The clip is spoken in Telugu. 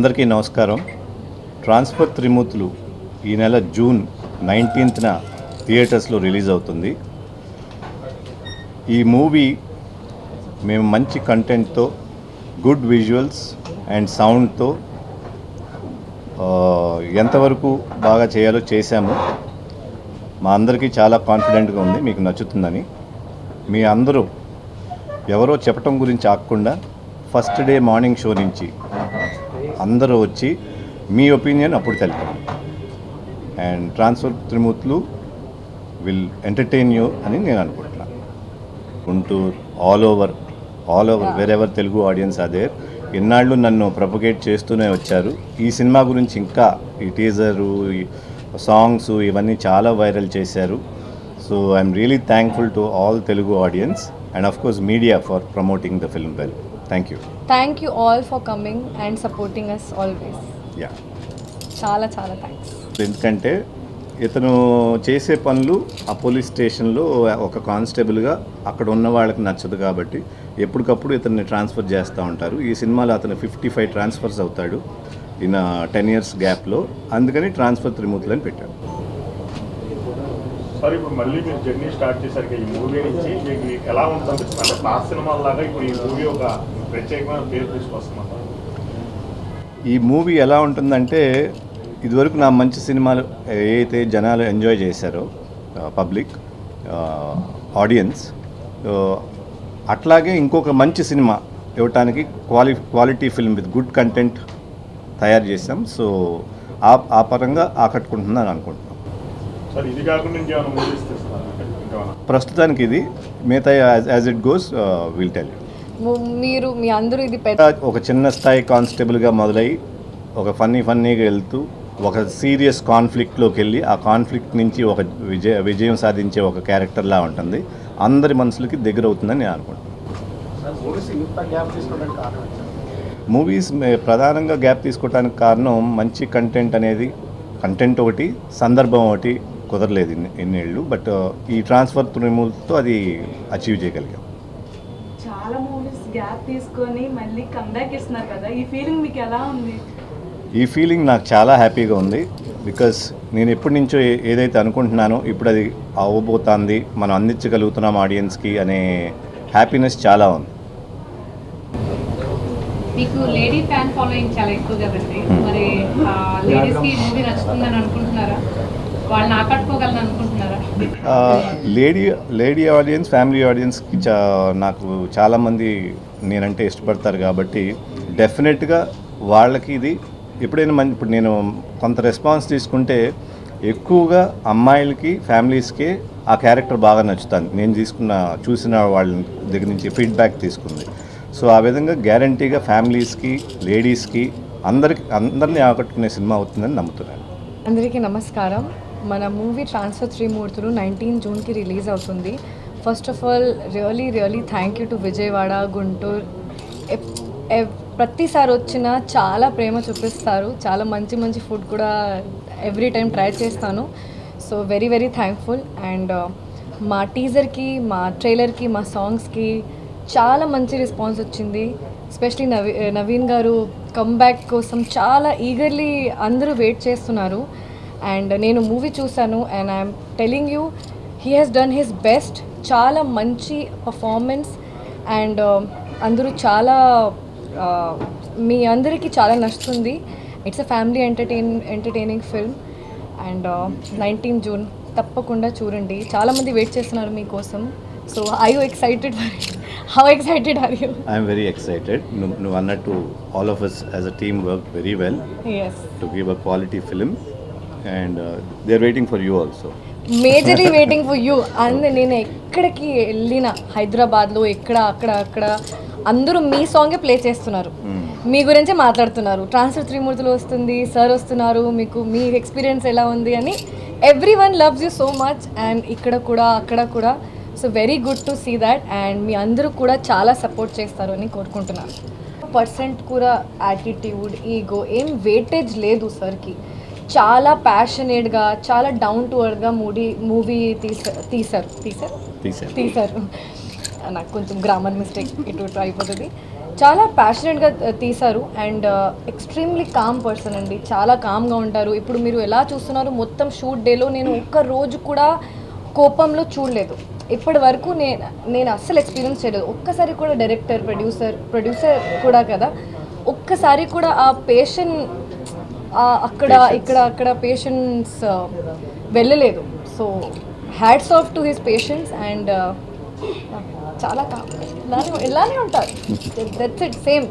అందరికీ నమస్కారం. ట్రాన్స్ఫర్ త్రిమూర్తులు ఈ నెల జూన్ 19న థియేటర్స్లో రిలీజ్ అవుతుంది. ఈ మూవీ మేము మంచి కంటెంట్తో, గుడ్ విజువల్స్ అండ్ సౌండ్తో ఎంతవరకు బాగా చేయాలో చేశాము. మా అందరికీ చాలా కాన్ఫిడెంట్గా ఉంది మీకు నచ్చుతుందని. మీ అందరూ ఎవరో చెప్పటం గురించి ఆగకుండా ఫస్ట్ డే మార్నింగ్ షో నుంచి అందరూ వచ్చి మీ ఒపీనియన్ అప్పుడు తెలుపుతాం. And transfer Trimurthulu will entertain you అని నేను అనుకుంటున్నాను. Guntur all over wherever Telugu audience other ఇన్నాళ్ళు నన్ను ప్రొపగేట్ చేస్తూనే వచ్చారు. ఈ సినిమా గురించి ఇంకా ఈ టీజరు, ఈ సాంగ్స్ ఇవన్నీ చాలా వైరల్ చేశారు. So I'm really thankful to all Telugu audience and of course media for promoting the film well. Thank you. Thank you all for coming and supporting us always. Yeah. చాలా థ్యాంక్స్. ఎందుకంటే ఇతను చేసే పనులు ఆ పోలీస్ స్టేషన్లో ఒక కానిస్టేబుల్గా అక్కడ ఉన్న వాళ్ళకి నచ్చదు కాబట్టి ఎప్పటికప్పుడు ఇతన్ని ట్రాన్స్ఫర్ చేస్తూ ఉంటారు. ఈ సినిమాలో అతను 55 ట్రాన్స్ఫర్స్ అవుతాడు ఇన్ 10 years గ్యాప్లో. అందుకని ట్రాన్స్ఫర్ త్రిమూర్తులు అని పెట్టారు. సార్, ఇప్పుడు మళ్ళీ మీరు జర్నీ స్టార్ట్ చేశారు ఈ మూవీ నుంచి, మీకు ఎలా ఉంటుంది? అంటే పాత సినిమాలాగా ఇప్పుడు ఈ మూవీ ఒక ప్రత్యేకమైన పేరు తీసుకొస్తున్నారు. ఈ మూవీ ఎలా ఉంటుందంటే, ఇదివరకు నా మంచి సినిమాలు ఏదైతే జనాలు ఎంజాయ్ చేశారో పబ్లిక్ ఆడియన్స్, అట్లాగే ఇంకొక మంచి సినిమా ఇవ్వటానికి quality film with good content తయారు చేసాం. సో ఆ పరంగా ఆకట్టుకుంటుందని అనుకుంటున్నాం. ప్రస్తుతానికి ఇది మిగతా as it goes will tell you. మీరు మీ అందరూ ఇది ఒక చిన్న స్థాయి కానిస్టేబుల్గా మొదలై ఒక ఫన్నీగా వెళ్తూ ఒక సీరియస్ కాన్ఫ్లిక్ట్లోకి వెళ్ళి ఆ కాన్ఫ్లిక్ట్ నుంచి ఒక విజయం సాధించే ఒక క్యారెక్టర్లా ఉంటుంది. అందరి మనసులకి దగ్గర అవుతుందని నేను అనుకుంటున్నాను. మూవీస్ ప్రధానంగా గ్యాప్ తీసుకోవడానికి కారణం మంచి కంటెంట్ ఒకటి, సందర్భం ఒకటి కుదరలేదు ఎన్నేళ్ళు. బట్ ఈ ట్రాన్స్ఫర్ త్రిమూర్తులతో అది అచీవ్ చేయగలిగాం. చాలా మూవీస్ గ్యాప్ తీసుకొని మళ్ళీ కమ్బ్యాక్ ఇస్తున్నారు కదా, ఈ ఫీలింగ్ మీకు ఎలా ఉంది? ఈ ఫీలింగ్ నాకు చాలా హ్యాపీగా ఉంది. బికాస్ నేను ఎప్పటి నుంచో ఏదైతే అనుకుంటున్నానో ఇప్పుడు అది అవ్వబోతుంది, మనం అందించగలుగుతున్నాం ఆడియన్స్కి అనే హ్యాపీనెస్ చాలా ఉంది. మీకు లేడీ ఫ్యాన్ ఫాలోయింగ్ చాలా ఎక్కువ కదండి, మరి లేడీస్కి ఈ మూవీ నచ్చుతుందని అనుకుంటున్నారా? వాళ్ళని ఆకట్టుకోగలను అనుకుంటున్నారా? లేడీ ఆడియన్స్, ఫ్యామిలీ ఆడియన్స్కి నాకు చాలామంది నేనంటే ఇష్టపడతారు కాబట్టి డెఫినెట్గా వాళ్ళకి ఇది ఎప్పుడైనా ఇప్పుడు నేను కొంత రెస్పాన్స్ తీసుకుంటే ఎక్కువగా అమ్మాయిలకి, ఫ్యామిలీస్కే ఆ క్యారెక్టర్ బాగా నచ్చుతుంది. నేను చూసిన వాళ్ళ దగ్గర నుంచి ఫీడ్బ్యాక్ తీసుకుంది. సో ఆ విధంగా గ్యారంటీగా ఫ్యామిలీస్కి, లేడీస్కి అందరినీ ఆకట్టుకునే సినిమా అవుతుందని నమ్ముతున్నాను. అందరికీ నమస్కారం. మన మూవీ ట్రాన్స్ఫర్ త్రిమూర్తులు 19 జూన్కి రిలీజ్ అవుతుంది. First of all really thank you to Vijayawada, Guntur. ప్రతిసారి వచ్చినా చాలా ప్రేమ చూపిస్తారు. చాలా మంచి ఫుడ్ కూడా ఎవ్రీ టైం ట్రై చేస్తాను. So very thankful. అండ్ మా టీజర్కి, మా ట్రైలర్కి, మా సాంగ్స్కి చాలా మంచి రెస్పాన్స్ వచ్చింది. ఎస్పెషలీ నవీన్ గారు కమ్బ్యాక్ కోసం చాలా ఈగర్లీ అందరూ వెయిట్ చేస్తున్నారు. అండ్ నేను మూవీ చూశాను and I'm telling you, he has done his best. చాలా మంచి పర్ఫార్మెన్స్ అండ్ అందరూ చాలా మీ అందరికీ చాలా నచ్చుతుంది. It's a family entertaining film. And 19 June తప్పకుండా చూడండి. చాలామంది వెయిట్ చేస్తున్నారు మీకోసం. So are you excited for it? How excited are you? I'm very excited. నువ్వు అన్నట్టు all of us as a team work very well to give a quality film and they are waiting for you also. Majorly waiting for you. And నేను ఎక్కడికి వెళ్ళిన హైదరాబాద్లో అక్కడ అందరూ మీ సాంగే ప్లే చేస్తున్నారు, మీ గురించే మాట్లాడుతున్నారు. ట్రాన్స్ఫర్ త్రిమూర్తులు వస్తుంది, సార్ వస్తున్నారు, మీ ఎక్స్పీరియన్స్ ఎలా ఉంది అని everyone loves you so much. And ఇక్కడ కూడా అక్కడ కూడా. So very good to see that. And మీ అందరూ కూడా చాలా సపోర్ట్ చేస్తారు అని కోరుకుంటున్నాను. % కూడా యాటిట్యూడ్, ఈగో ఏం వెయిటేజ్ లేదు సార్కి. చాలా ప్యాషనేట్గా, చాలా డౌన్ టు ఎర్త్గా మూవీ తీశారు. నాకు కొంచెం గ్రామర్ మిస్టేక్ ఇటు అయిపోతుంది. చాలా ప్యాషనెట్గా తీశారు అండ్ ఎక్స్ట్రీమ్లీ కామ్ పర్సన్ అండి, చాలా కామ్గా ఉంటారు. ఇప్పుడు మీరు ఎలా చూస్తున్నారు మొత్తం షూట్ డేలో నేను ఒక్క రోజు కూడా కోపంలో చూడలేదు ఇప్పటి వరకు. నేను అస్సలు ఎక్స్పీరియన్స్ చేయలేదు ఒక్కసారి కూడా. డైరెక్టర్ ప్రొడ్యూసర్ కూడా కదా, ఒక్కసారి కూడా ఆ పేషెంట్ అక్కడ పేషెన్స్ వెళ్ళలేదు. So hats off to his patience and చాలా ఇలానే ఉంటారు. That's it same.